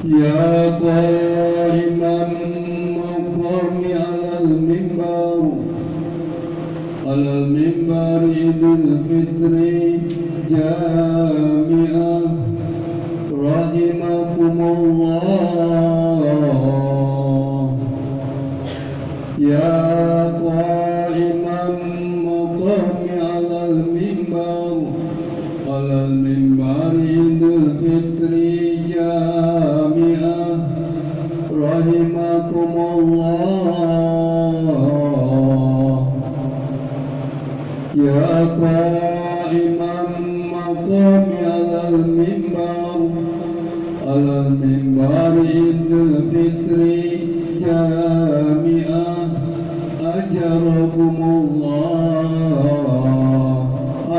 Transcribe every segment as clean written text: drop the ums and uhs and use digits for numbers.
يا قائما مقام على المنبر بالفطر جامعة رحمكم الله يا قائما مقام على المنبر بالفطر جامعة رحمكم الله يا قائما مقام على المنبر بالفطر جامعة أجركم الله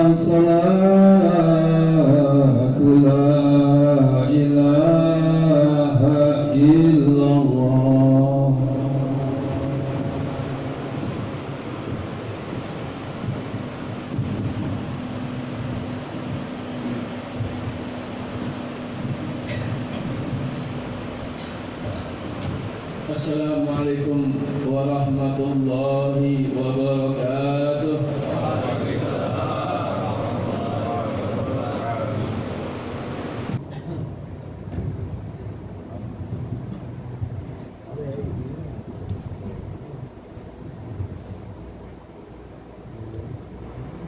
الصلاة لا إله إلا الله. Assalamualaikum warahmatullahi wabarakatuh.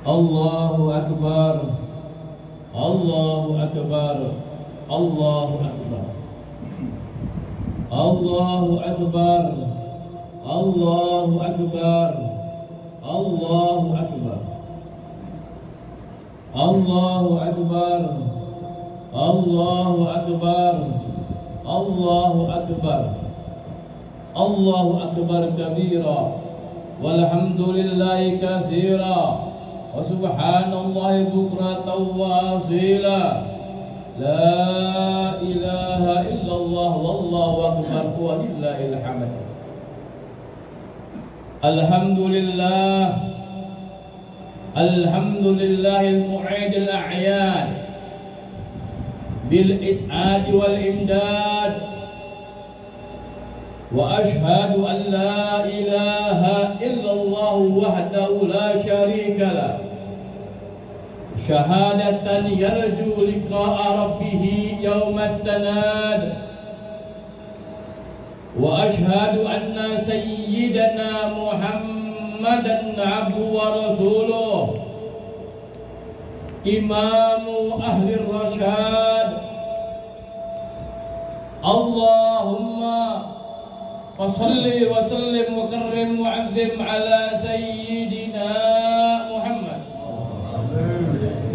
Allahu Akbar, Allahu Akbar, Allahu Akbar, Allahu Akbar, Allahu Akbar, Allahu Akbar, Allahu Akbar, Allahu Akbar, Allahu Akbar, Allahu Akbar kabira, walhamdulillahi katsira, wa subhanallahi bukratan wa asila. La ilaha illallah wallahu akbar wa lillahil hamd. Alhamdulillah, alhamdulillahil mu'idil a'yan bil is'ad wal imdad. Wa ashhadu an la ilaha illallah wahdahu la syarika lah, syahadatan yarju liqa'a rabbih yawmat tanad. Wa ashhadu anna sayyidana Muhammadan abduhu wa rasuluh, imamu ahli rasyad. Allahumma fasalli wa sallim wa karrim wa azim ala sayyidina Muhammad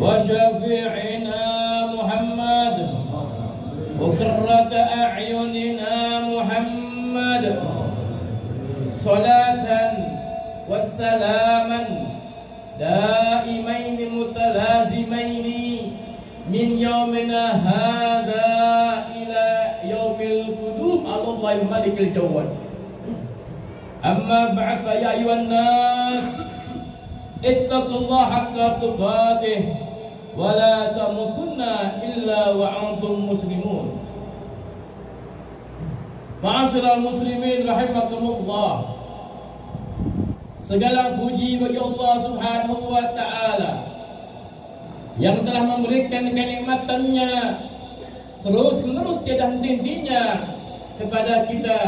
wa syafi'ina Muhammad wa qurrata a'yunina Muhammad, salatan wa salaman daimaini mutalazimaini min yaumina hadha ila yaumil qudum Allahil malikil jawad. Amma ba'd, fa ya ayyuhan nas ittaqullaha haqqa tuqatih wa la tamutunna illa wa antum muslimun. Ma'asyiral muslimin rahimakumullah. Segala puji bagi Allah Subhanahu wa taala yang telah memberikan kenikmatan-Nya terus menerus tiada henti-hentinya kepada kita,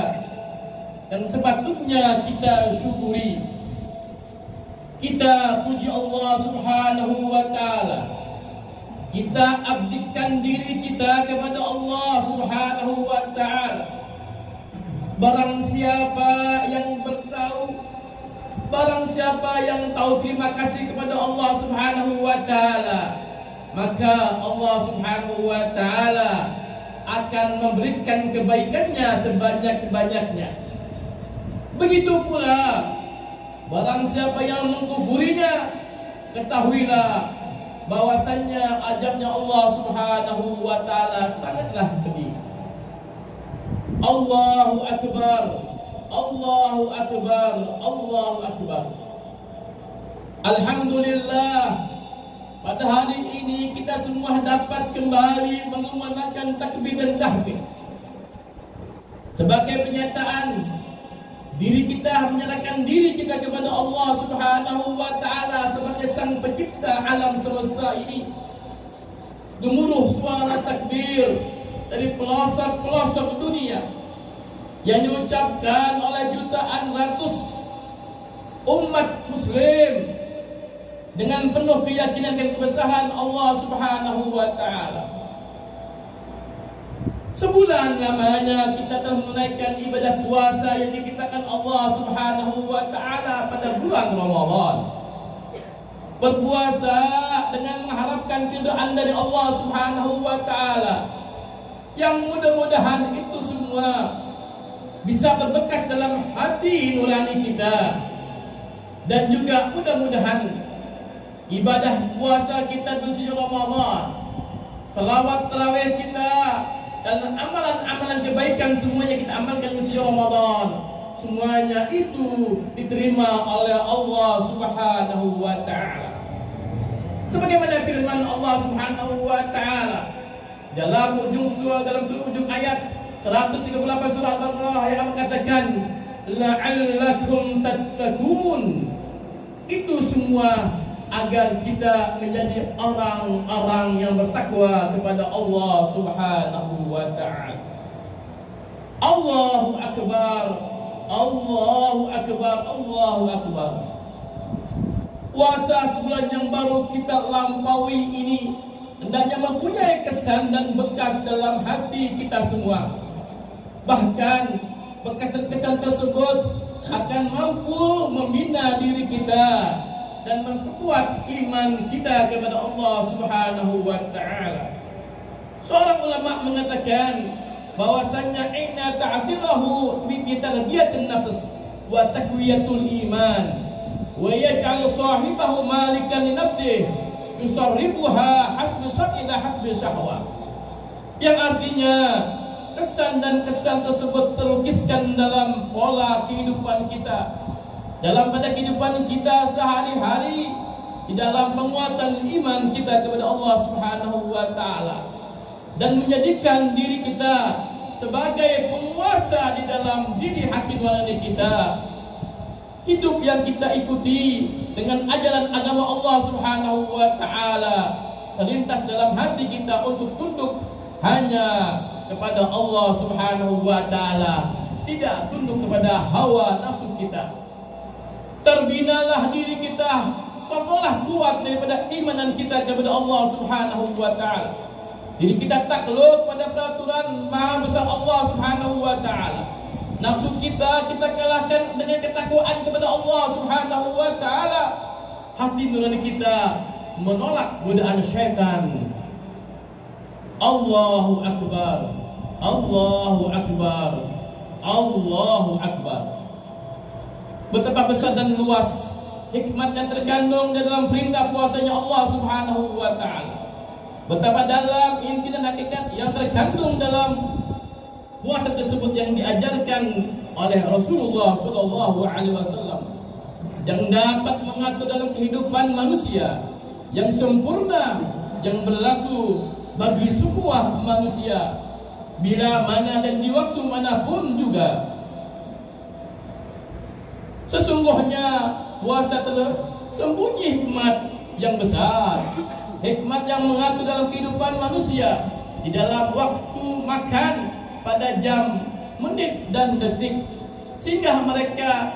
dan sepatutnya kita syukuri. Kita puji Allah Subhanahu wa taala. Kita abdikan diri kita kepada Allah Subhanahu wa taala. Barang siapa yang bertahu, barang siapa yang tahu terima kasih kepada Allah Subhanahu wa taala, maka Allah Subhanahu wa taala akan memberikan kebaikannya sebanyak-banyaknya. Begitu pula barang siapa yang mengkufurinya, ketahuilah bahwasannya azabnya Allah Subhanahu wa taala sangatlah pedih. Allahu Akbar, Allahu Akbar, Allahu Akbar. Alhamdulillah, pada hari ini kita semua dapat kembali mengumandangkan takbir dan tahmid. sebagai pernyataan diri kita, menyerahkan diri kita kepada Allah Subhanahu wa Ta'ala sebagai sang pencipta alam semesta ini. Gemuruh suara takbir dari pelosok-pelosok dunia yang diucapkan oleh jutaan ratus umat muslim dengan penuh keyakinan dan kebesaran Allah Subhanahu wa Ta'ala. Sebulan lamanya kita telah menunaikan ibadah puasa yang dikitakan Allah Subhanahu wa Ta'ala pada bulan Ramadan. Berpuasa dengan mengharapkan keridhaan dari Allah Subhanahu wa Ta'ala, yang mudah-mudahan itu semua bisa berbekas dalam hati nurani kita, dan juga mudah-mudahan ibadah puasa kita di bulan Ramadan, selawat tarawih kita, dan amalan-amalan kebaikan semuanya kita amalkan di bulan Ramadan, semuanya itu diterima oleh Allah Subhanahu wa Ta'ala. Sebagaimana firman Allah Subhanahu wa Ta'ala dalam ujung ayat 138 surah Al-Baqarah yang mengatakan la'allakum tattaqun. Itu semua agar kita menjadi orang-orang yang bertakwa kepada Allah Subhanahu wa Ta'ala. Allahu Akbar, Allahu Akbar, Allahu Akbar. Puasa sebulan yang baru kita lampaui ini hendaknya mempunyai kesan dan bekas dalam hati kita semua. Bahkan bekas dan kesan tersebut akan mampu membina diri kita dan memperkuat iman kita kepada Allah Subhanahu wa Ta'ala. Seorang ulama mengatakan bahwasanya inna ta'thilahu bi tarbiyatin nafs wa taqwiyatul iman wa yaj'al sahibahu malikan li nafsihi yusarrifuha hasbi syar'i la hasbi syahwa. Yang artinya kesan dan kesan tersebut terlukiskan dalam pola kehidupan kita, dalam pada kehidupan kita sehari-hari, di dalam penguatan iman kita kepada Allah Subhanahu wa Ta'ala, dan menjadikan diri kita sebagai penguasa di dalam diri hati nurani kita. Hidup yang kita ikuti dengan ajaran agama Allah Subhanahu wa Ta'ala terlintas dalam hati kita untuk tunduk hanya kepada Allah Subhanahu wa Ta'ala, tidak tunduk kepada hawa nafsu kita. Terbinalah diri kita, kokohlah kuat daripada imanan kita kepada Allah Subhanahu wa Ta'ala. Diri kita takluk pada peraturan Maha Besar Allah Subhanahu wa Ta'ala. Nafsu kita kalahkan dengan ketakwaan kepada Allah Subhanahu wa Ta'ala. Hati nurani kita menolak godaan syaitan. Allahu Akbar, Allahu Akbar, Allahu Akbar. Betapa besar dan luas hikmat yang terkandung dalam perintah puasanya Allah Subhanahu wa Ta'ala. Betapa dalam inti dan hakikat yang terkandung dalam puasa tersebut yang diajarkan oleh Rasulullah sallallahu alaihi wasallam, yang dapat mengatur dalam kehidupan manusia yang sempurna, yang berlaku bagi semua manusia bila mana dan di waktu manapun juga. Sesungguhnya puasa tersembunyi hikmat yang besar, hikmat yang mengatur dalam kehidupan manusia di dalam waktu makan pada jam, menit dan detik, sehingga mereka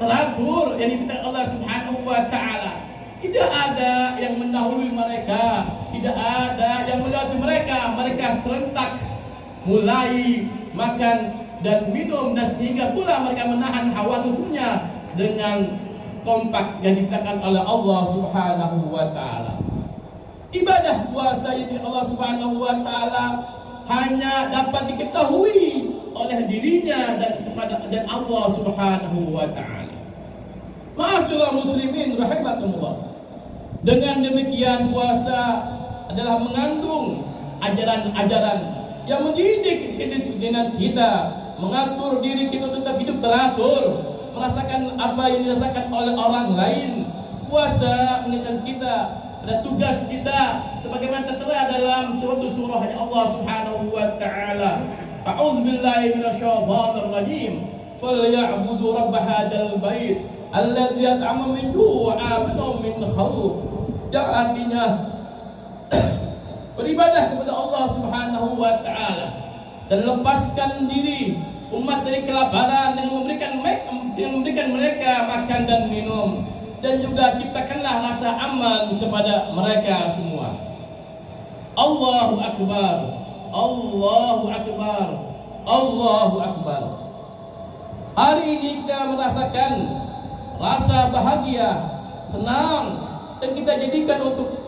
teratur yang dipinta Allah Subhanahu wa Ta'ala. Tidak ada yang mendahului mereka, tidak ada yang melewati mereka. Mereka serentak mulai makan dan minum, dan sehingga pula mereka menahan hawa nafsunya dengan kompak yang dikatakan oleh Allah Subhanahu wa Ta'ala. Ibadah puasa ini Allah Subhanahu wa Ta'ala hanya dapat diketahui oleh dirinya dan Allah Subhanahu wa Ta'ala. Ma'asyiral muslimin rahimakumullah. Dengan demikian puasa adalah mengandung ajaran-ajaran yang mendidik kedisiplinan kita, mengatur diri kita tetap hidup teratur, merasakan apa yang dirasakan oleh orang lain. Puasa mengingatkan kita pada tugas kita sebagaimana tertera dalam suatu surah Allah Subhanahu wa Ta'ala. A'udzu billahi minasyaitonir rajim. Falyabudu rabb hadzal bait alladzi at'amahum min ju' wa amanahum min khauf. Yang artinya beribadah kepada Allah Subhanahu wa taala dan lepaskan diri umat dari kelaparan dengan memberikan mereka makan dan minum, dan juga ciptakanlah rasa aman kepada mereka semua. Allahu akbar, Allahu akbar, Allahu akbar. Hari ini kita merasakan rasa bahagia, senang, dan kita jadikan untuk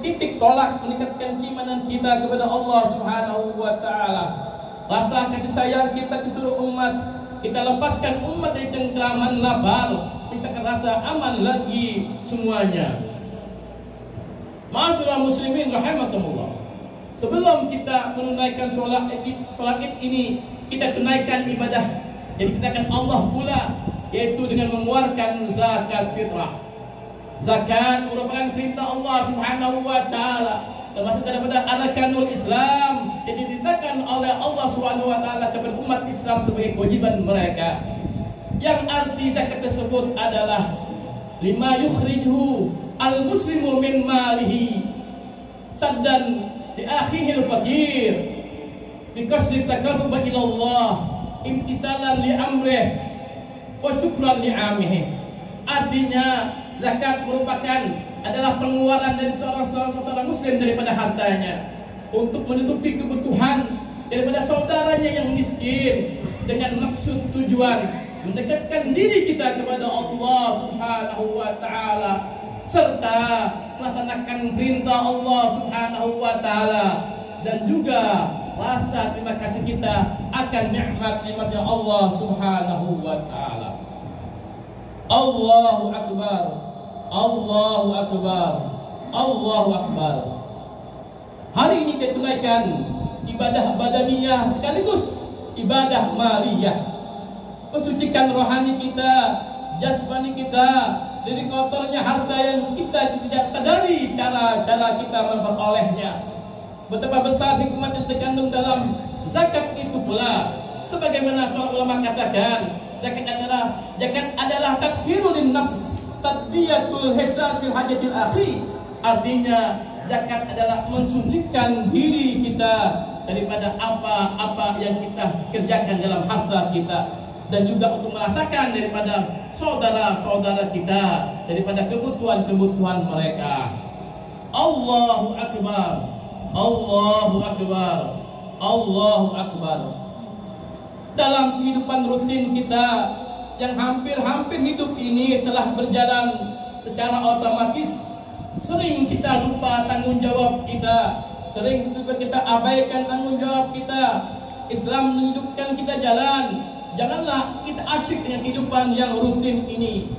titik tolak meningkatkan keimanan kita kepada Allah Subhanahu wa taala. Rasa kasih sayang kita ke seluruh umat, kita lepaskan umat dari cengkraman lapar, kita akan rasa aman lagi semuanya. Ma'asyiral muslimin rahimakumullah. Sebelum kita menunaikan sholat Id ini, kita tunaikan ibadah yang dikatakan Allah pula, yaitu dengan mengeluarkan zakat fitrah. Zakat merupakan perintah Allah Subhanahu wa taala, termasuk daripada arkanul Islam yang diperintahkan oleh Allah Subhanahu wa taala kepada umat Islam sebagai kewajiban mereka. Yang arti zakat tersebut adalah lima yukhrijuhu al-muslimu min malihi saddan li akhihi al-faqir bi qasdi taqarrub ila Allah imtisalan li amrih wa syukran li amihi. Artinya zakat merupakan adalah pengeluaran dari seorang muslim daripada hartanya untuk menutupi kebutuhan daripada saudaranya yang miskin, dengan maksud tujuan mendekatkan diri kita kepada Allah Subhanahu wa taala serta melaksanakan perintah Allah Subhanahu wa taala, dan juga rasa terima kasih kita akan nikmat-nikmatnya Allah Subhanahu wa taala. Allahu akbar, Allahu akbar, Allahu akbar. Hari ini kita tunaikan ibadah badaniyah sekaligus ibadah maliyah. Mensucikan rohani kita, jasmani kita dari kotornya harta yang kita tidak sadari cara-cara kita memperolehnya. Betapa besar hikmat yang terkandung dalam zakat itu pula. Sebagaimana seorang ulama katakan, zakat adalah tathhirul nafs, tadbiyatul hisas bil hajatil akhi. Artinya zakat adalah mensucikan diri kita daripada apa-apa yang kita kerjakan dalam harta kita, dan juga untuk merasakan daripada saudara-saudara kita daripada kebutuhan-kebutuhan mereka. Allahu akbar, Allahu akbar, Allahu akbar. Dalam kehidupan rutin kita yang hampir-hampir hidup ini telah berjalan secara otomatis, sering kita lupa tanggung jawab kita, sering juga kita abaikan tanggung jawab kita. Islam menunjukkan kita jalan. Janganlah kita asyik dengan kehidupan yang rutin ini.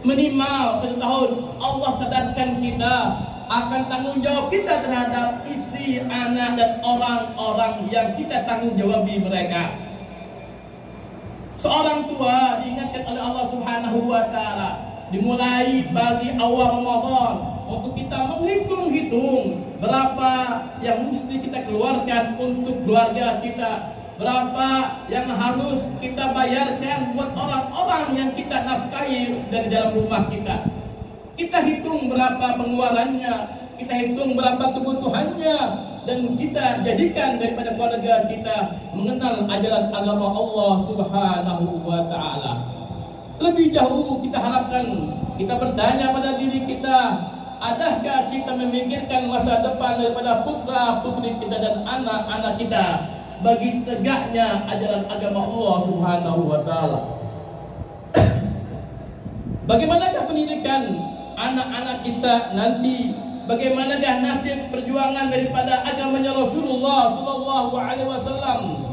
Minimal 1 tahun Allah sadarkan kita akan tanggung jawab kita terhadap istri, anak, dan orang-orang yang kita tanggung jawabi mereka. Seorang tua diingatkan oleh Allah Subhanahu wa taala dimulai bagi awal Ramadan untuk kita menghitung-hitung berapa yang mesti kita keluarkan untuk keluarga kita, berapa yang harus kita bayarkan buat orang-orang yang kita nafkahi dari dalam rumah kita. Kita hitung berapa pengeluarannya, kita hitung berapa kebutuhannya, dan kita jadikan daripada keluarga kita mengenal ajaran agama Allah Subhanahu wa taala. Lebih jauh kita harapkan, kita bertanya pada diri kita, adakah kita memikirkan masa depan daripada putra-putri kita dan anak-anak kita bagi tegaknya ajaran agama Allah Subhanahu wa taala? Bagaimanakah pendidikan anak-anak kita nanti? Bagaimanakah nasib perjuangan daripada agamanya Rasulullah sallallahu alaihi wasallam,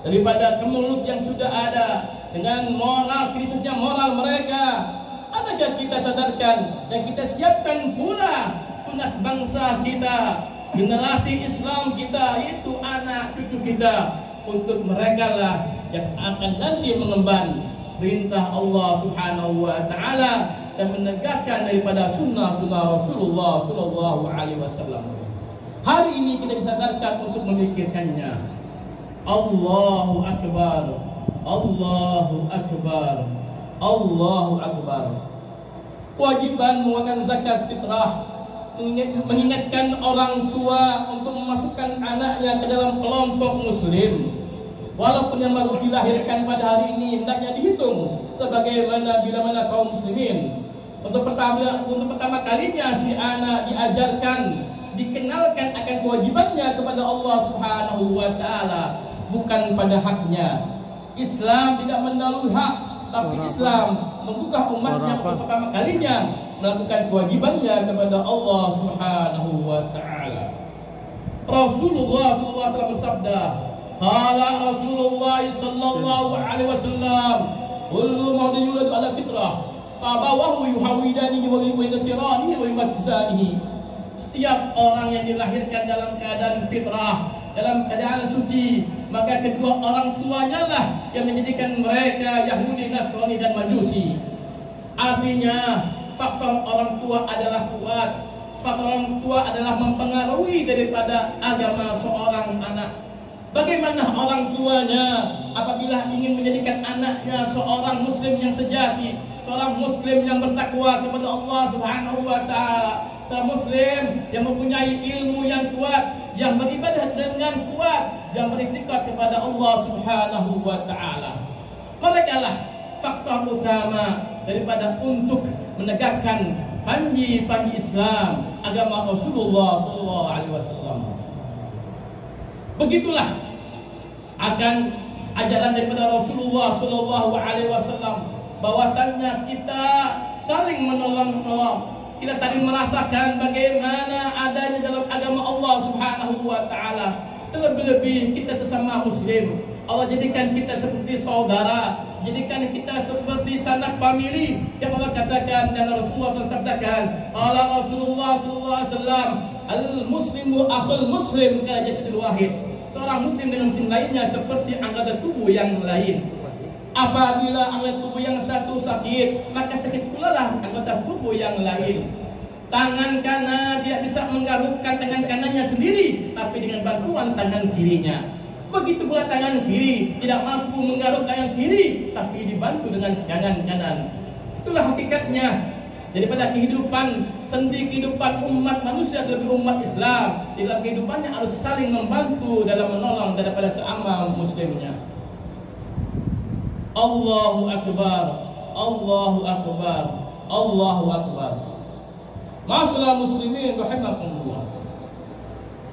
daripada kemelut yang sudah ada dengan moral, krisisnya moral mereka? Adakah kita sadarkan dan kita siapkan pula tunas bangsa kita, generasi Islam kita, yaitu anak cucu kita, untuk mereka lah yang akan nanti mengemban perintah Allah Subhanahu wa taala dan menegakkan daripada sunnah-sunnah Rasulullah sallallahu alaihi wasallam. Hari ini kita disadarkan untuk memikirkannya. Allahu Akbar, Allahu Akbar, Allahu Akbar. Kewajiban mengeluarkan zakat fitrah mengingatkan orang tua untuk memasukkan anaknya ke dalam kelompok muslim. Walaupun yang baru dilahirkan pada hari ini hendaknya dihitung sebagaimana bila mana kaum muslimin. Untuk pertama kalinya si anak diajarkan, dikenalkan akan kewajibannya kepada Allah Subhanahu wa taala, bukan pada haknya. Islam tidak mendahului hak, tapi Islam menggugah umatnya untuk pertama kalinya melakukan kewajibannya kepada Allah Subhanahu wa taala. Rasulullah sallallahu alaihi wasallam bersabda, qala Rasulullah sallallahu alaihi wasallam, kullu mauludin yuladu ala fitrah, fa abawahu yuhawidanihi wa yunasiranihi wa yumazzanihi. Setiap orang yang dilahirkan dalam keadaan fitrah, dalam keadaan suci, maka kedua orang tuanya lah yang menjadikan mereka Yahudi, Nasrani dan Majusi. Artinya faktor orang tua adalah kuat. Faktor orang tua adalah mempengaruhi daripada agama seorang anak. Bagaimana orang tuanya apabila ingin menjadikan anaknya seorang muslim yang sejati, seorang muslim yang bertakwa kepada Allah Subhanahu wa taala, seorang muslim yang mempunyai ilmu yang kuat, yang beribadah dengan kuat, yang beriktikad kepada Allah Subhanahu wa taala. Mereka lah faktor utama daripada untuk menegakkan panji-panji Islam, agama Rasulullah sallallahu alaihi wasallam. Begitulah akan ajaran daripada Rasulullah sallallahu alaihi wasallam, bahwasannya kita saling menolong-menolong, kita saling merasakan bagaimana adanya dalam agama Allah Subhanahu wa taala. Terlebih-lebih kita sesama muslim, Allah jadikan kita seperti saudara, jadikan kita seperti sanak famili yang Allah katakan dan Rasulullah SAW sabdakan. Allah Rasulullah SAW, al-muslimu akhul muslim ka jasadil wahid. Seorang muslim dengan muslim lainnya seperti anggota tubuh yang lain. Apabila anggota tubuh yang satu sakit, maka sakit pula lah anggota tubuh yang lain. Tangan kanan dia bisa menggarukkan tangan kanannya sendiri, tapi dengan bantuan tangan kirinya. Begitu pula tangan kiri tidak mampu menggaruk tangan kiri, tapi dibantu dengan tangan kanan. Itulah hakikatnya daripada kehidupan sendi, kehidupan umat manusia, terlebih umat Islam. Di dalam kehidupannya harus saling membantu dalam menolong daripada seama muslimnya. Allahu Akbar, Allahu Akbar, Allahu Akbar. Masalah muslimin rahimakumullah.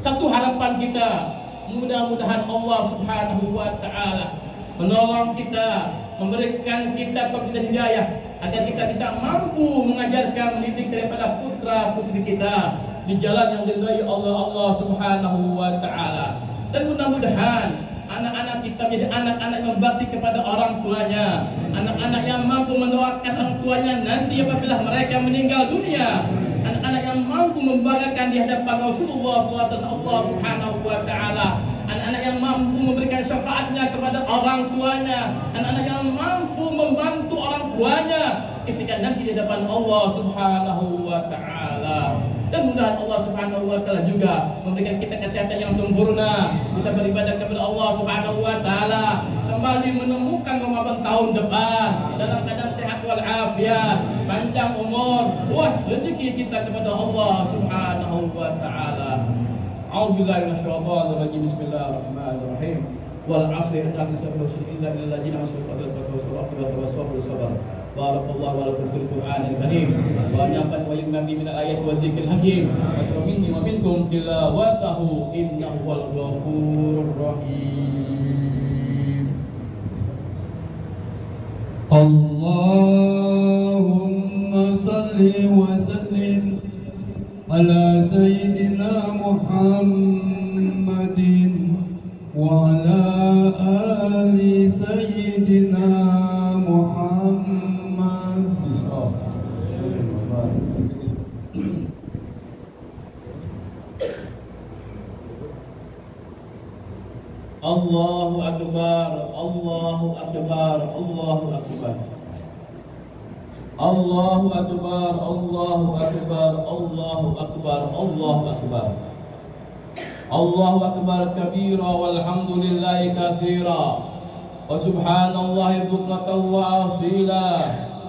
Satu harapan kita, mudah-mudahan Allah Subhanahu wa taala menolong kita, memberikan kita petunjuk hidayah agar kita bisa mampu mengajarkan, mendidik daripada putra-putri kita di jalan yang diridhai Allah Subhanahu wa taala. Dan mudah-mudahan anak-anak kita menjadi anak-anak yang berbakti kepada orang tuanya, anak-anak yang mampu mendoakan orang tuanya nanti apabila mereka meninggal dunia, anak-anak yang mampu membanggakan di hadapan Rasulullah SAW, Allah Subhanahu wa taala, anak-anak yang mampu memberikan syafaatnya kepada orang tuanya, anak-anak yang mampu membantu orang tuanya ketika nanti di hadapan Allah Subhanahu wa taala. Dan mudah Allah Subhanahu wa taala juga memberikan kita kesehatan yang sempurna, bisa beribadah kepada Allah Subhanahu wa taala, kembali menemukan Ramadan tahun depan dalam keadaan sehat wal afiat, panjang umur, luas rezeki kita kepada Allah Subhanahu wa taala. A'udzubillahi minasyaitonir rajim. Bismillahirrahmanirrahim. Wal 'asri innal insana lafi khusr illa alladziina amanu wa barakallahu wa lakum fil Qur'anil Karim wa nafa'ani wa limani min al-ayati wa dzikril hakim wa minni wa minkum tilawatahu innahu wal ghafurur rahim. Allahumma salli wa sallim ala sayyidina Muhammadin wa ala ali sayyidina Muhammad. Allahu Akbar, Allahu Akbar, Allahu Akbar. Allahu Akbar, Allahu Akbar, Allahu Akbar, Allahu Akbar. Allahu akbar kabira walhamdulillahi katsira wa subhanallahi bukratan wa asila.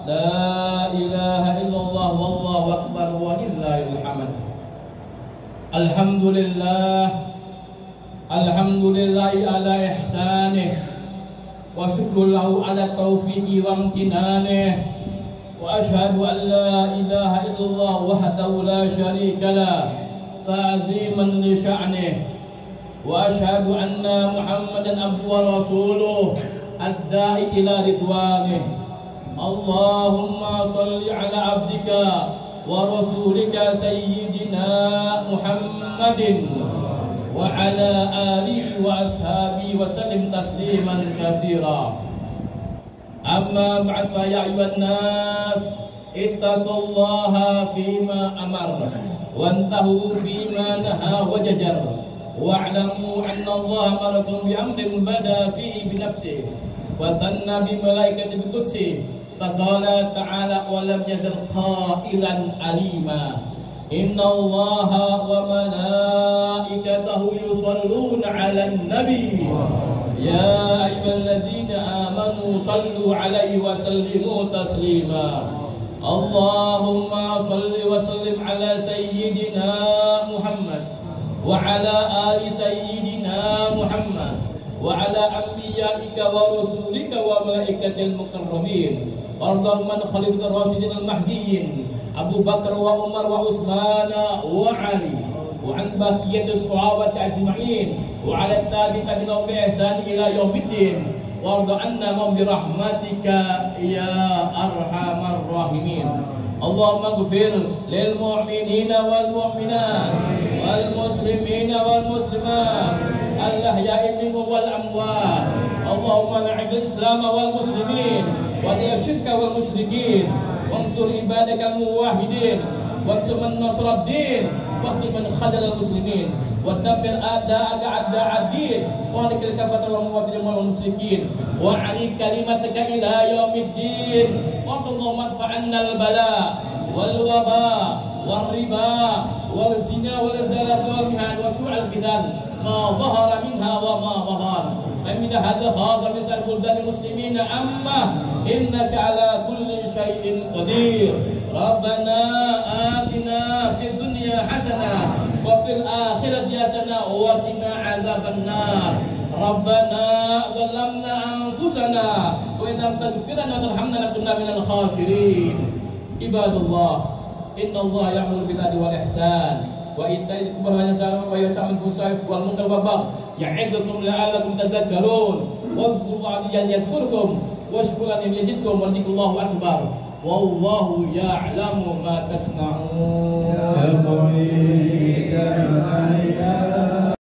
La ilaha illallah wallahu akbar walillahil hamd. Alhamdulillahi ala ihsanih wa syukru lahu ala taufiqi wa amtinanih. Wa ashhadu an la ilaha illallah wahdahu la syarika lah ta'ziman li sya'nih. Wa ashhadu anna Muhammadan abduhu wa rasuluh ad-da'i ila ridwanih. Allahumma salli ala abdika wa rasulika sayyidina Muhammadin wa ala alihi wa ashabihi wa sallim tasliman katsira. Amma ba'd, fa ya ayyuhan nas ittaqullaha fima amar wantahu fima naha wa jajar wa'lamu anna Allah amarakum bi amrin bada fihi bi nafsihi wa thanna bi malaikatihi bi qudsihi faqala ta'ala wa lam yazal qailan alima inna Allah wa malaikatahu yusalluna 'alan nabi ya ayyuhalladzina amanu sallu 'alaihi wa sallimu taslima. Allahumma salli wa sallim ala sayyidina Muhammad wa ala ali sayyidina Muhammad wa ala anbiya'ika wa rusulika wa malaikatil mukarramin warda man khalifat rasidin al-mahdiyyin Abu Bakar wa Umar wa Utsman wa Ali wa an baqiyatis sahabati ajma'in wa ala tabi'in bi ihsan ila yaumiddin warda anna bi rahmatika ya arhamar rahimin. Allahumma ighfir lil mu'minina wal mu'minat wal muslimina wal muslimat al ahya'i minhum wal amwat. Allahumma a'izz al-islam wal muslimin wa adil ash-shirka wal musyrikin wansur ibadakal muwahhidin wansur man nasara ad-din waqti man khadala al-muslimin ودمر أعداءك أعداء الدين وأهلك الكفرة والمبتدعين والمشركين وأعلي كلمتك إلى يوم الدين اللهم ادفع عنا البلاء والوباء والربا والزنا والزلات والمهان وسوء الفتن ما ظهر منها وما بطن فمن هذا خاص من سائر بلدان المسلمين أما إنك على كل شيء قدير. ربنا آتنا في الدنيا حسنة وفي الآخرة حسنة وقنا عذاب النار. ربنا ظلمنا أنفسنا وإن لم تغفر لنا وترحمنا لنكونن من الخاسرين. عباد الله إن الله يأمر بالعدل والإحسان وإيتاء ذي القربى وينهى عن الفحشاء والمنكر والبغي يعظكم لعلكم تذكرون. واذكروا الله يذكركم واشكروا يزدكم ولذكر الله أكبر والله يعلم ما تصنعون.